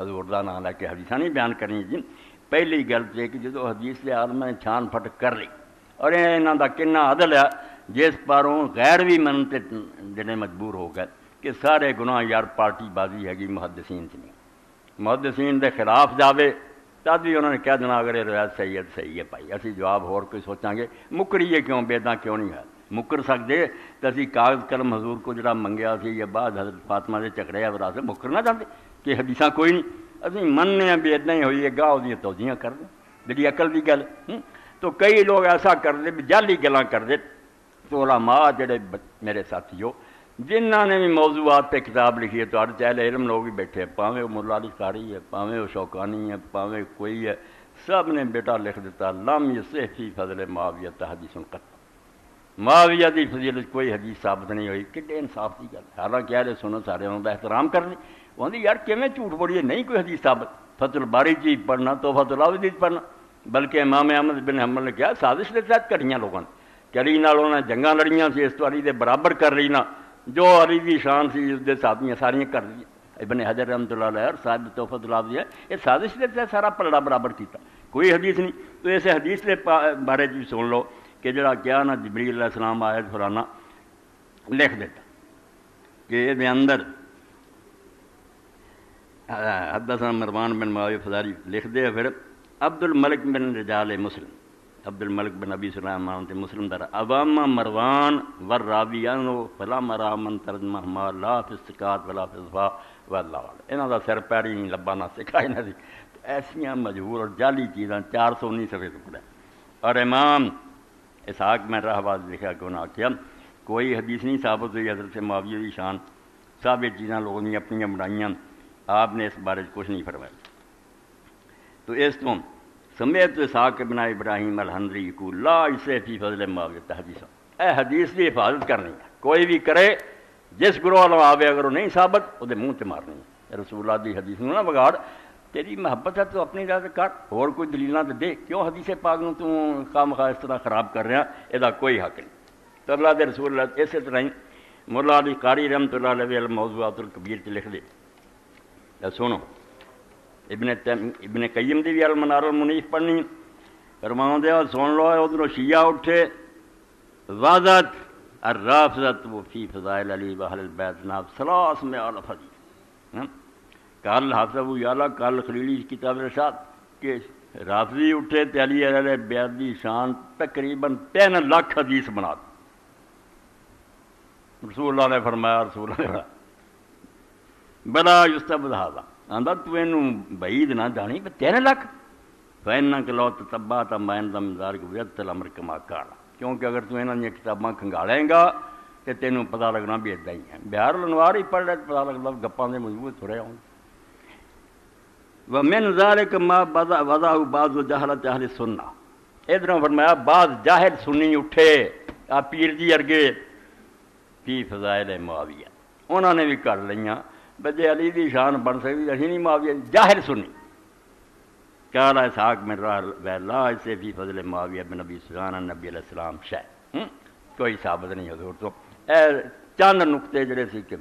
حضور دا نام لے کے حدیثاں نہیں بیان کرنی جی. پہلی گل تو کہ جدو حدیث کے عالم نے چھان پھٹ کر لی اور یہاں دا کنا عدل ہے جس پاروں غیر بھی منتے جڑے مجبور ہو گئے کہ سارے گناہ یار پارٹی بازی ہے محدثین سے نہیں. محدثین دے خلاف جاوے تد بھی انہوں نے کہہ دینا اگر یہ روایت صحیح ہے بھائی اسی جواب ہور کوئی سوچاں گے مکریے کیوں بیداں کیوں نہیں ہے مکر سکتے تو اسی کاغذ قلم حضور کو جڑا منگیا سی یا بعد حضرت فاطمہ دے چکڑے ورا سے مکر نہ جاندے کہ حدیثاں کوئی نہیں اسی مننے ہیں بھی اتنا ہی ہوئی ہے گاہ وہ توجیاں کر دیں جڑی عقل دی گل. تو کئی لوگ ایسا کرتے بھی جعلی گلاں کرتے. تو علماء جڑے میرے ساتھیو جنہوں نے بھی موضوعات پہ کتاب لکھی ہے تو ہر چہل علم لوگ ہی بیٹھے ہیں پاویں وہ مولا علی قاری ہے پاویں وہ شوکانی ہے پاویں کوئی ہے سب نے بیٹا لکھ دیتا لم یصح فی فضل معاویہ حدیث قط. معاویہ دی فضیلت کوئی حدیث ثابت نہیں ہوئی. کڈے انصاف کی گل. حالانکہ اہل سنت سارے انہوں کا احترام کرنے وہ یار کیویں جھوٹ بولیے نہیں کوئی حدیث ثابت. فتح الباری چیز پڑھنا تحفۃ العابدین پڑھنا بلکہ امام احمد بن حنبل نے کہا سازش کے تحت کریاں لوگوں نے کہ علی نال انہوں نے جنگاں لڑیاں سی اس تو علی دے برابر کر رہی نا جو علی دی شان سی اس دے ساتھیاں ساریاں کر دی. ابن حجر رحمۃ اللہ علیہ اور صاحب تحفۃ العابدین یہ سازش کے تحت سارا پلڑا برابر کیتا کوئی حدیث نہیں. تو اس حدیث کے بارے بھی سن لو کہ جڑا کیا نا جبریل علیہ السلام آیت فلانا لکھ دیتا کہ یہ اندر حدثنا مروان بن معاویہ فزاری لکھ دے. پھر عبد الملک بن رجال مسلم عبد الملک بن ابی سلیمان تے مسلم در عوام مروان والراویان فلا مرامن ترجمہ ما لا فی السکات ولا فی الصفا واللہ انہاں دا سر پیری نہیں لبا نہ سکھا انہاں دی ایسیاں مجبور اور جعلی چیزاں 419 صفحے تو پڑھا. اور امام اسحاق میں راہواز لکھا کہ انہوں نے آخیا کوئی حدیث نہیں ثابت ہوئی حضرت معاویہ کی شان سب یہ چیزاں لوگوں نے اپنی بنائیاں آپ نے اس بارے کچھ نہیں فرمایا. تو اس تو سمیت اسحاق بن ابراہیم الحنظری کو لا یصح فی فضل معاویہ حدیث اے حدیث کی حفاظت کرنی ہے کوئی بھی کرے جس گروہ والوں آوے اگر وہ نہیں ثابت وہ منہ تے مارنی ہے. رسول اللہ دی حدیث نہ بگاڑ تیری محبت ہے تو اپنی راہ کر اور کوئی دلیلاں تے دے کیوں حدیث پاک نوں تو خام خواہ اس طرح خراب کر رہا یہ کوئی حق نہیں. تو اللہ دے رسول اللہ اسی طرح ہی مولا علی قاری رحمۃ اللہ علیہ الموضوعات الکبیر چ لکھ دے. سنو ابن قیم دی بھی المنار المنیف پڑھنی فرماؤں دے سن لو ادھر شیعہ اٹھے وازت الرافضۃ فی فضائل علی واہل البیت جناب 300 حدیث. کل حافظ یالا کل خلیلی کتاب ارشاد کہ رافضی اٹھے تے علی علیہ بیت دی شان تقریباً 3 لاکھ حدیث بنا دی. رسول اللہ نے فرمایا رسول اللہ نے بلا یستبد ھذا آندا تو اینوں بعید نہ جانی 3 لاکھ فإنک لو تتبعت ما عند من ذلک وجدت الامر کما کان کیونکہ اگر تو انہاں دی کتاباں کھنگالیں گا تے تینوں پتہ لگنا بھی اداں ہی ہے. بہار الانوار ہی پڑھ لے پتہ لگدا گپاں دے مضبوط ہو رہے ہوں. ومن ذلک ما وضعہ بعض جہلۃ اہل سنہ ادھروں فرمایا بعض جاہل سنی اٹھے آ پیر جی ارگے فی فضائل معاویہ انہوں نے بھی کر لیاں بجے علی دی شان بن سکتی اسی نہیں معاویہ جاہل سنی. قال اسحاق من لا اسے فی فضل معاویہ بن نبی سبحان نبی علیہ السلام شے کوئی ثابت نہیں حضور تو اے چند نقطے جڑے سی کہ